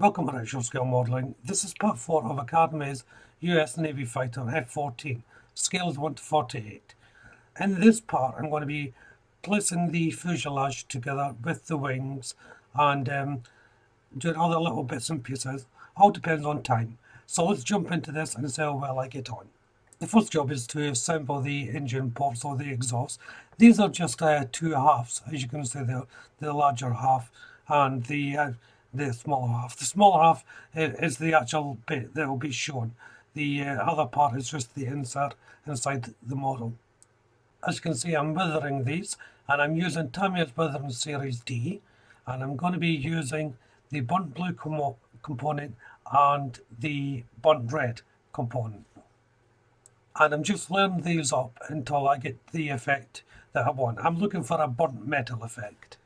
Welcome to Actual Scale Modelling. This is part 4 of Academy's US Navy fighter F-14. Scale is 1 to 48. In this part I'm going to be placing the fuselage together with the wings and doing other little bits and pieces. All depends on time. So let's jump into this and see how well I get on. The first job is to assemble the engine ports or the exhaust. These are just two halves, as you can see there, the larger half and the smaller half. The smaller half is the actual bit that will be shown. The other part is just the insert inside the model. As you can see, I'm weathering these, and I'm using Tamiya's Weathering Series D, and I'm going to be using the burnt blue component and the burnt red component. And I'm just layering these up until I get the effect that I want. I'm looking for a burnt metal effect.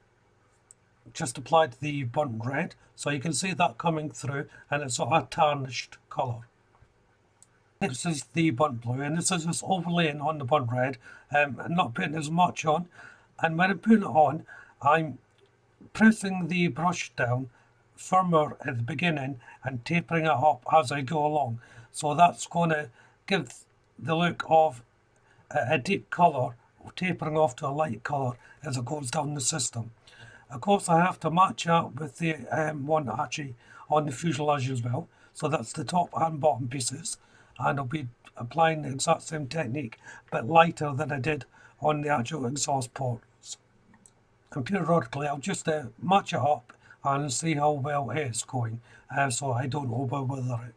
Just applied the burnt red, so you can see that coming through, and it's sort of a tarnished colour. This is the burnt blue, and this is just overlaying on the burnt red, and not putting as much on. And when I'm putting it on, I'm pressing the brush down firmer at the beginning and tapering it up as I go along. So that's going to give the look of a deep colour tapering off to a light colour as it goes down the system. Of course, I have to match up with the one actually on the fuselage as well. So that's the top and bottom pieces, and I'll be applying the exact same technique but lighter than I did on the actual exhaust ports. And periodically I'll just match it up and see how well it's going, so I don't over-weather it.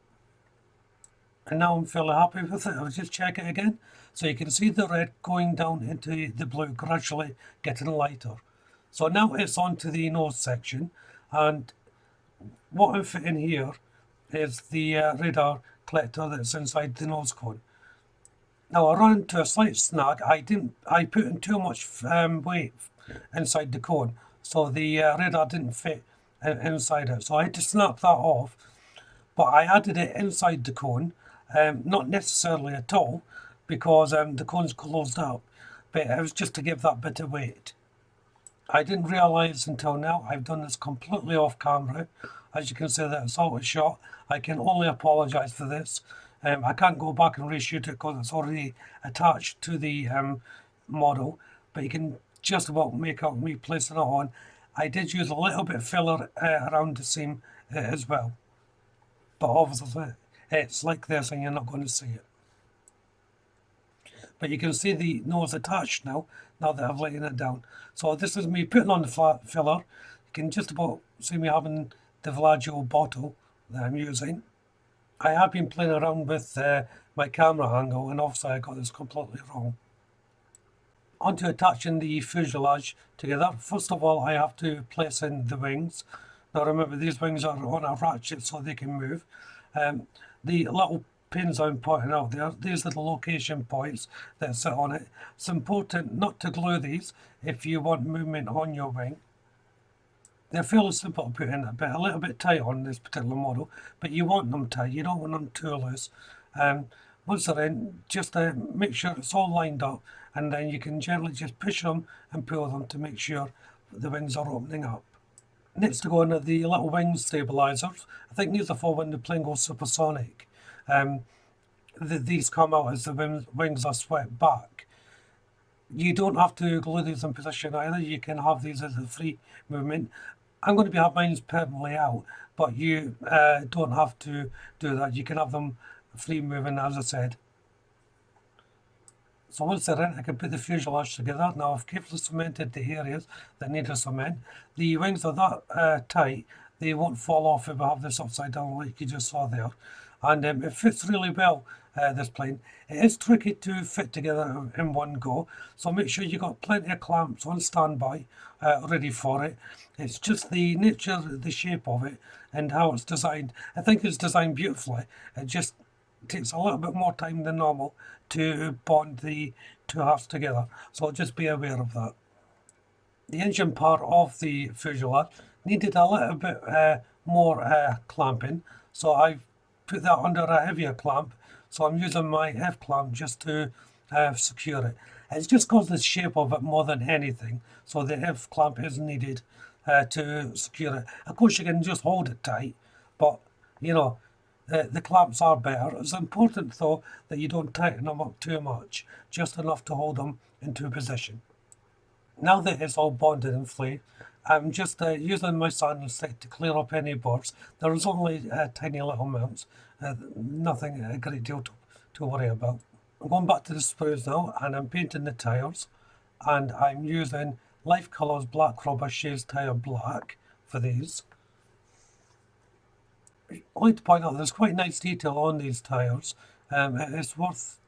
And now I'm fairly happy with it. I'll just check it again. So you can see the red going down into the blue, gradually getting lighter. So now it's on to the nose section, and what I'm fitting here is the radar collector that's inside the nose cone. Now I ran into a slight snag. I put in too much weight inside the cone, so the radar didn't fit inside it. So I had to snap that off, but I added it inside the cone. Not necessarily at all, because the cone's closed up, but it was just to give that bit of weight. I didn't realise until now I've done this completely off camera. As you can see, that it's out of shot. I can only apologise for this. I can't go back and reshoot it because it's already attached to the model, but you can just about make out me placing it on. I did use a little bit of filler around the seam as well, but obviously it's like this and you're not going to see it. But you can see the nose attached now that I've laid it down. So this is me putting on the flat filler. You can just about see me having the Villaggio bottle that I'm using. I have been playing around with my camera angle, and obviously I got this completely wrong. On to attaching the fuselage together. First of all, I have to place in the wings. Now remember, these wings are on a ratchet so they can move. The little pins I'm pointing out there, these are the location points that sit on it. It's important not to glue these if you want movement on your wing. They're fairly simple to put in, but a little bit tight on this particular model, but you want them tight, you don't want them too loose. Once they're in, just make sure it's all lined up, and then you can gently just push them and pull them to make sure the wings are opening up. Next to go on are the little wing stabilizers. I think these are for when the plane goes supersonic. These come out as the wings are swept back. You don't have to glue these in position either. You can have these as a free movement. I'm going to have mine permanently out, but you don't have to do that. You can have them free moving, as I said. So once they're in, I can put the fuselage together. Now I've carefully cemented the areas that need a cement. The wings are that tight, they won't fall off if I have this upside down like you just saw there. And it fits really well, this plane. It is tricky to fit together in one go, so make sure you've got plenty of clamps on standby, ready for it. It's just the nature, the shape of it, and how it's designed. I think it's designed beautifully. It just takes a little bit more time than normal to bond the two halves together, so just be aware of that. The engine part of the fuselage needed a little bit more clamping, so I've put that under a heavier clamp, so I'm using my F clamp just to secure it. It's just because the shape of it more than anything, so the F clamp is needed to secure it. Of course you can just hold it tight, but you know, the clamps are better. It's important though that you don't tighten them up too much, just enough to hold them into position. Now that it's all bonded and flayed, I'm just using my sanding stick to clear up any burrs. There's only tiny little amounts, nothing a great deal to worry about. I'm going back to the sprues now, and I'm painting the tyres, and I'm using Life Colours Black Rubber Shades Tyre Black for these. I'd like to point out there's quite nice detail on these tyres. It's worth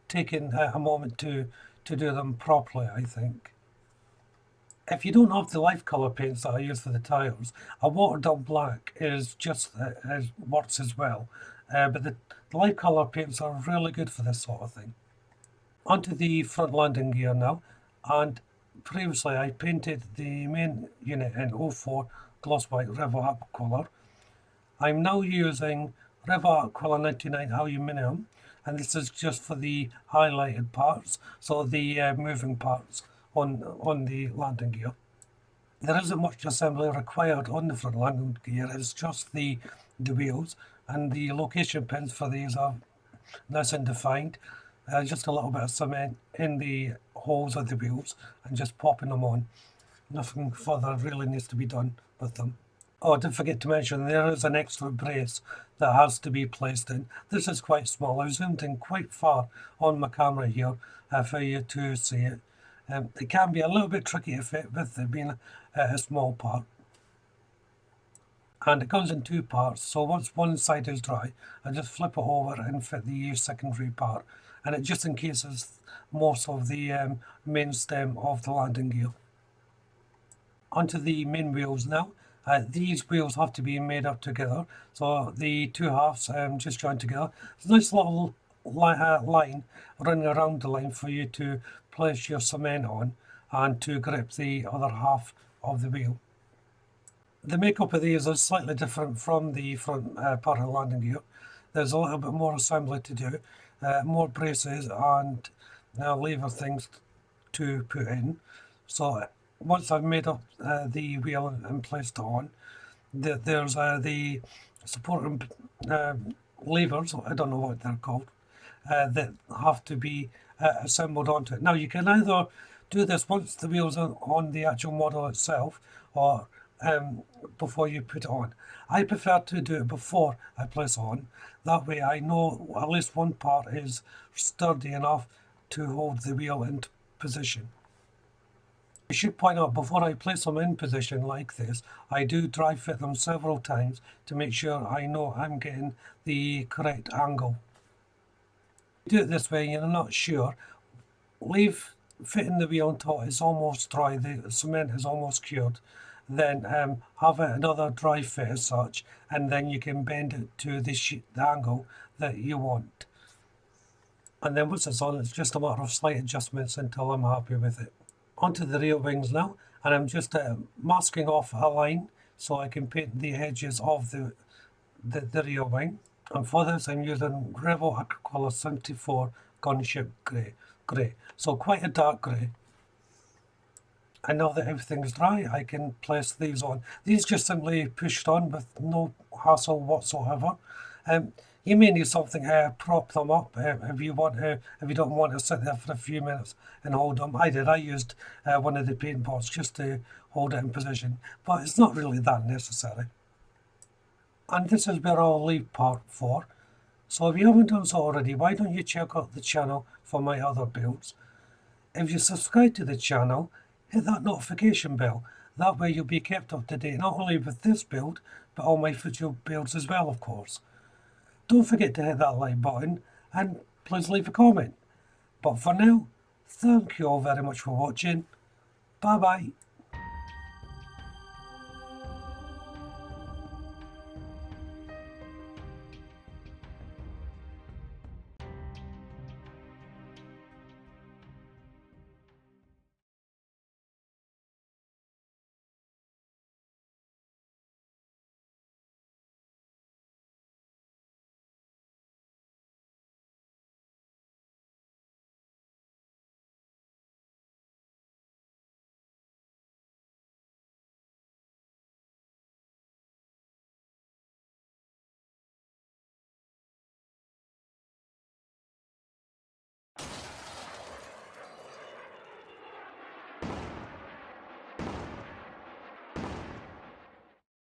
taking a moment to do them properly, I think. If you don't have the life colour paints that I use for the tyres, a watered down black is just works as well. But the life colour paints are really good for this sort of thing. Onto the front landing gear now, and previously I painted the main unit in 04 gloss white River Aqua colour. I'm now using River Aqua 99 aluminium, and this is just for the highlighted parts, so the moving parts on the landing gear. There isn't much assembly required on the front landing gear, it's just the wheels, and the location pins for these are nice and defined. Just a little bit of cement in the holes of the wheels and just popping them on. Nothing further really needs to be done with them. Oh, I did forget to mention there is an extra brace that has to be placed in. This is quite small. I zoomed in quite far on my camera here for you to see it. It can be a little bit tricky to fit with it being a small part. And it comes in two parts, so once one side is dry, I just flip it over and fit the secondary part. And it just encases most of the main stem of the landing gear. Onto the main wheels now. These wheels have to be made up together, so the two halves just joined together. There's a nice little line running around the line for you to place your cement on and to grip the other half of the wheel. The makeup of these is slightly different from the front part of the landing gear. There's a little bit more assembly to do, more braces and lever things to put in. So once I've made up the wheel and placed it on, there's the supporting levers, I don't know what they're called, that have to be assembled onto it. Now you can either do this once the wheels are on the actual model itself, or before you put it on. I prefer to do it before I place it on. That way I know at least one part is sturdy enough to hold the wheel in position. I should point out, before I place them in position like this, I do dry fit them several times to make sure I know I'm getting the correct angle. Do it this way, you're not sure, leave fitting the wheel until it's almost dry, the cement is almost cured, then have another dry fit as such, and then you can bend it to the angle that you want. And then once it's on, it's just a matter of slight adjustments until I'm happy with it. Onto the rear wings now, and I'm just masking off a line so I can paint the edges of the rear wing. And for this I'm using River Aqua 74 Gunship Grey. So quite a dark grey. And now that everything's dry, I can place these on. These just simply pushed on with no hassle whatsoever. You may need something to prop them up if you don't want to sit there for a few minutes and hold them. I did. I used one of the paint pots just to hold it in position, but it's not really that necessary. And this is where I'll leave part 4. So if you haven't done so already, why don't you check out the channel for my other builds? If you subscribe to the channel, hit that notification bell. That way you'll be kept up to date not only with this build, but all my future builds as well, of course. Don't forget to hit that like button and please leave a comment. But for now, thank you all very much for watching. Bye bye.